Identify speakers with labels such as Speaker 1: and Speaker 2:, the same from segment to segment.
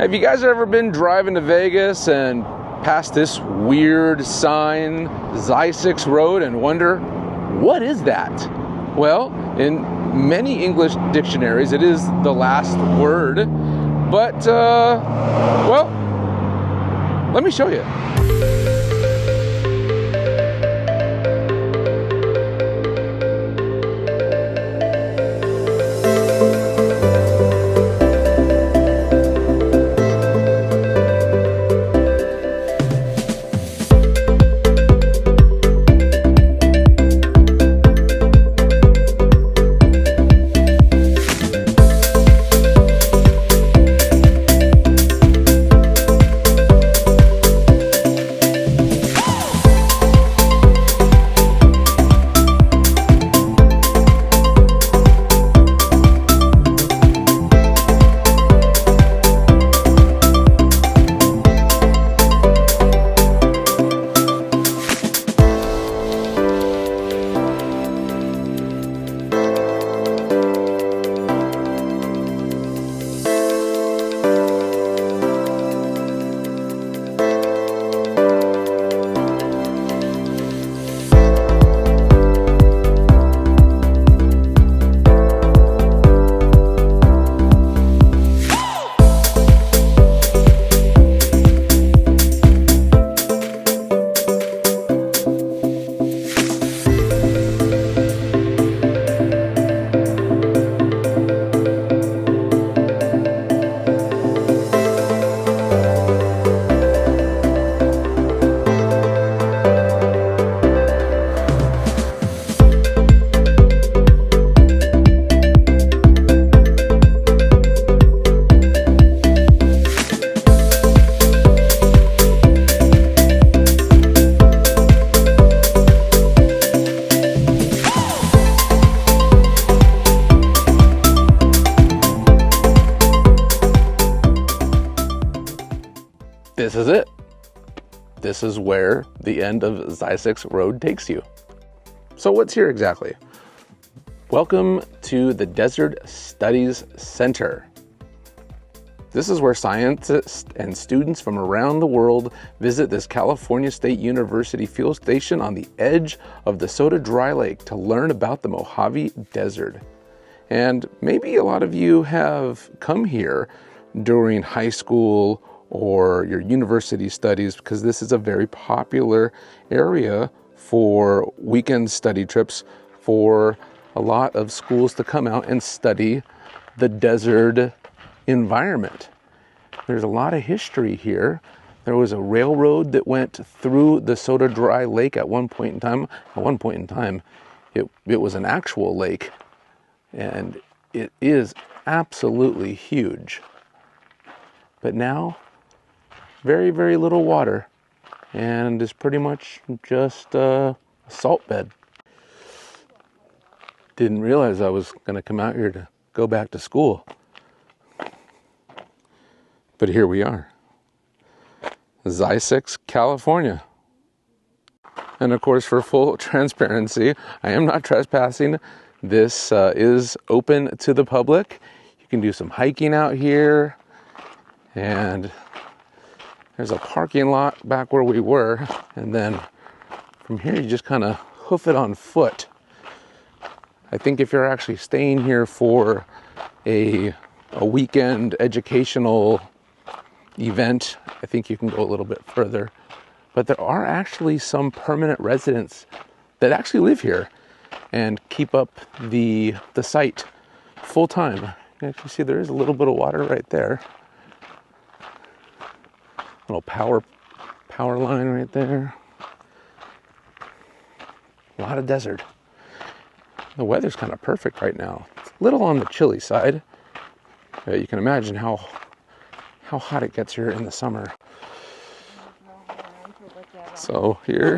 Speaker 1: Have you guys ever been driving to Vegas and passed this weird sign, Zzyzx Road, and wonder, what is that? Well, in many English dictionaries, it is the last word, but, well, let me show you. This is it. This is where the end of Zzyzx Road takes you. So what's here exactly? Welcome to the Desert Studies Center. This is where scientists and students from around the world visit this California State University fuel station on the edge of the Soda Dry Lake to learn about the Mojave Desert. And maybe a lot of you have come here during high school or your university studies, because this is a very popular area for weekend study trips for a lot of schools to come out and study the desert environment. There's a lot of history here. There was a railroad that went through the Soda Dry Lake at one point in time. At one point in time, it was an actual lake, and it is absolutely huge. But now, very, very little water, and it's pretty much just a salt bed. Didn't realize I was going to come out here to go back to school. But here we are. Zzyzx, California. And of course, for full transparency, I am not trespassing. This is open to the public. You can do some hiking out here, and there's a parking lot back where we were, and then from here you just kind of hoof it on foot. I think if you're actually staying here for a weekend educational event, I think you can go a little bit further. But there are actually some permanent residents that actually live here and keep up the site full time. You can actually see there is a little bit of water right there. Little power line right there. A lot of desert. The weather's kind of perfect right now. It's a little on the chilly side. You can imagine how hot it gets here in the summer. So here,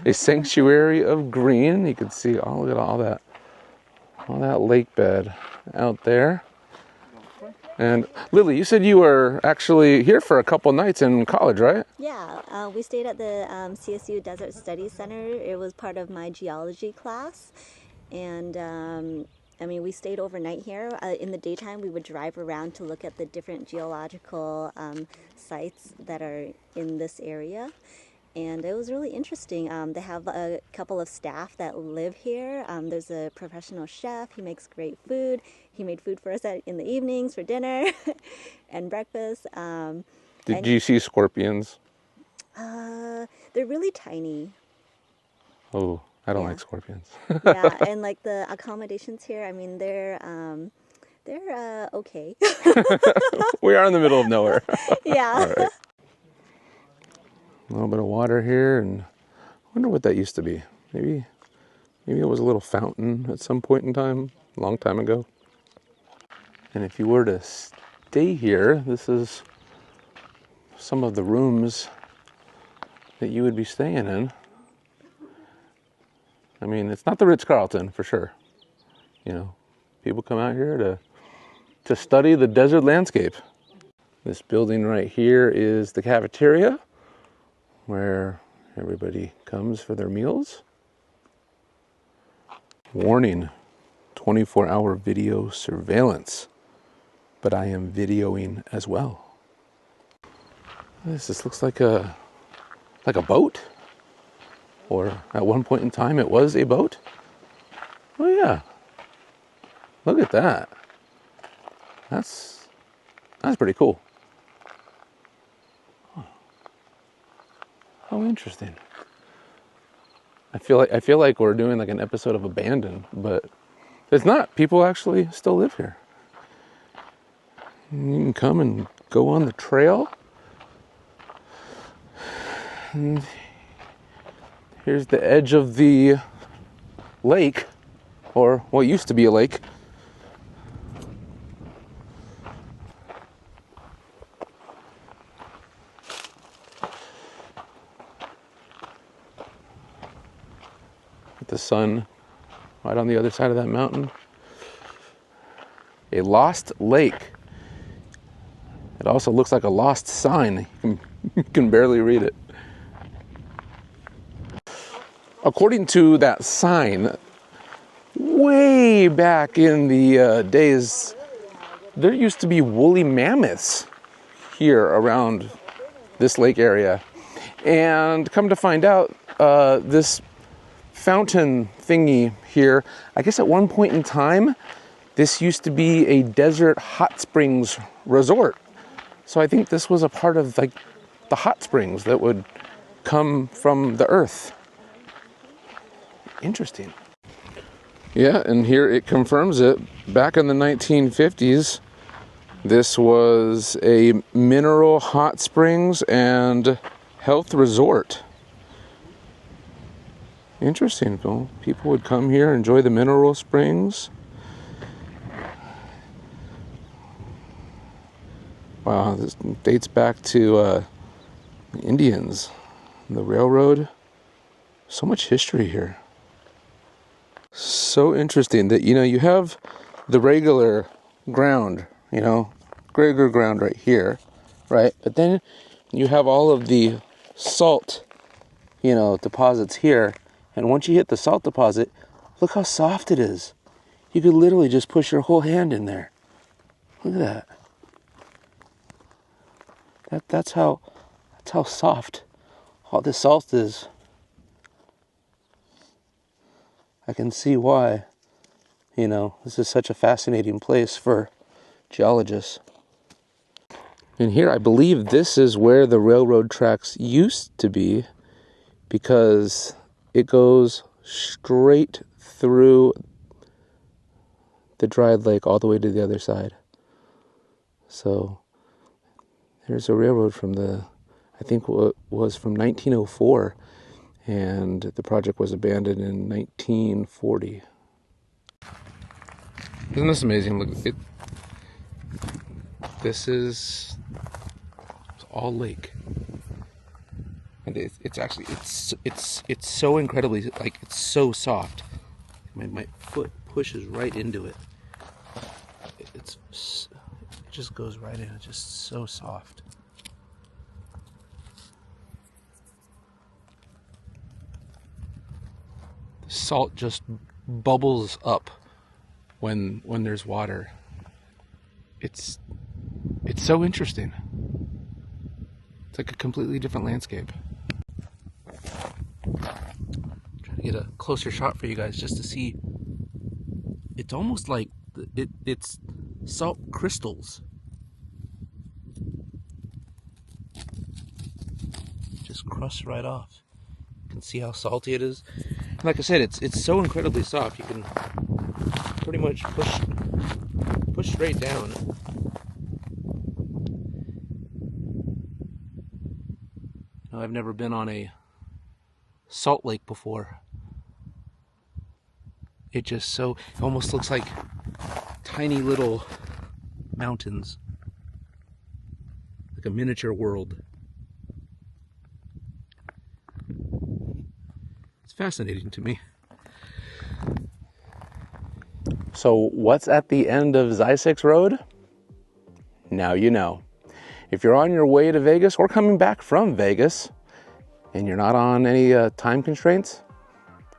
Speaker 1: a sanctuary of green. You can see, oh, look at all that lake bed out there. And Lily, you said you were actually here for a couple nights in college, right?
Speaker 2: Yeah, we stayed at the CSU Desert Studies Center. It was part of my geology class, and I mean, we stayed overnight here. In the daytime, we would drive around to look at the different geological sites that are in this area. And it was really interesting. They have a couple of staff that live here. There's a professional chef. He makes great food. He made food for us in the evenings for dinner and breakfast.
Speaker 1: Did you see scorpions?
Speaker 2: They're really tiny.
Speaker 1: Oh, I don't
Speaker 2: Yeah.
Speaker 1: like scorpions.
Speaker 2: Yeah, and like the accommodations here, I mean, they're okay.
Speaker 1: We are in the middle of nowhere.
Speaker 2: Yeah.
Speaker 1: All right. A little bit of water here, and I wonder what that used to be. Maybe it was a little fountain at some point in time, a long time ago. And if you were to stay here, this is some of the rooms that you would be staying in. I mean, it's not the Ritz-Carlton for sure. You know, people come out here to study the desert landscape. This building right here is the cafeteria, where everybody comes for their meals. Warning, 24-hour video surveillance, but I am videoing as well. This looks like a boat, or at one point in time it was a boat. Oh yeah, look at that. That's pretty cool. Oh, interesting. I feel like we're doing like an episode of Abandoned, but it's not. People actually still live here. You can come and go on the trail. And here's the edge of the lake, or what used to be a lake. With the sun right on the other side of that mountain. A lost lake. It also looks like a lost sign. You can barely read it. According to that sign, way back in the days, there used to be woolly mammoths here around this lake area. And come to find out, this fountain thingy here, I guess at one point in time, this used to be a desert hot springs resort. So I think this was a part of like the hot springs that would come from the earth. Interesting. Yeah, and here it confirms it. Back in the 1950s, this was a mineral hot springs and health resort. Interesting. Well, people would come here, enjoy the mineral springs. Wow, this dates back to the Indians, the railroad. So much history here. So interesting that, you have the regular ground, regular ground right here, right? But then you have all of the salt, deposits here. And once you hit the salt deposit, look how soft it is. You could literally just push your whole hand in there. Look at that. That's how soft all this salt is. I can see why, this is such a fascinating place for geologists. And here, I believe this is where the railroad tracks used to be, because it goes straight through the dried lake all the way to the other side. So there's a railroad from I think it was from 1904, and the project was abandoned in 1940. Isn't this amazing? Look, this is all lake. And it's actually so incredibly, like, it's so soft. My foot pushes right into it. It just goes right in. It's just so soft. The salt just bubbles up when there's water. It's so interesting. It's like a completely different landscape. Try to get a closer shot for you guys just to see. It's almost like it's salt crystals. Just crust right off. You can see how salty it is. And like I said, it's so incredibly soft. You can pretty much push straight down. Now, I've never been on a salt lake before. It almost looks like tiny little mountains, like a miniature world. It's fascinating to me. So what's at the end of Zzyzx Road? Now you know. If you're on your way to Vegas or coming back from Vegas and you're not on any time constraints,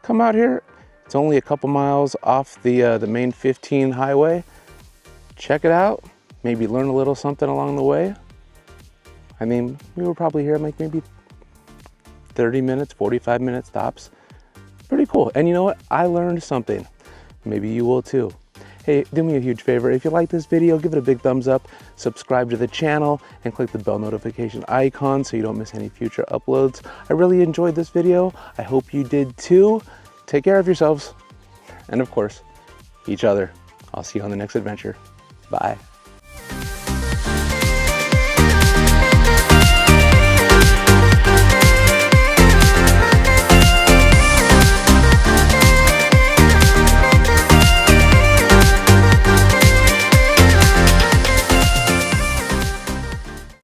Speaker 1: come out here. It's only a couple miles off the main 15 highway. Check it out. Maybe learn a little something along the way. I mean, we were probably here like maybe 30 minutes, 45 minutes tops. Pretty cool. And you know what? I learned something. Maybe you will too. Hey, do me a huge favor. If you like this video, give it a big thumbs up, subscribe to the channel, and click the bell notification icon so you don't miss any future uploads. I really enjoyed this video. I hope you did too. Take care of yourselves, and of course, each other. I'll see you on the next adventure. Bye.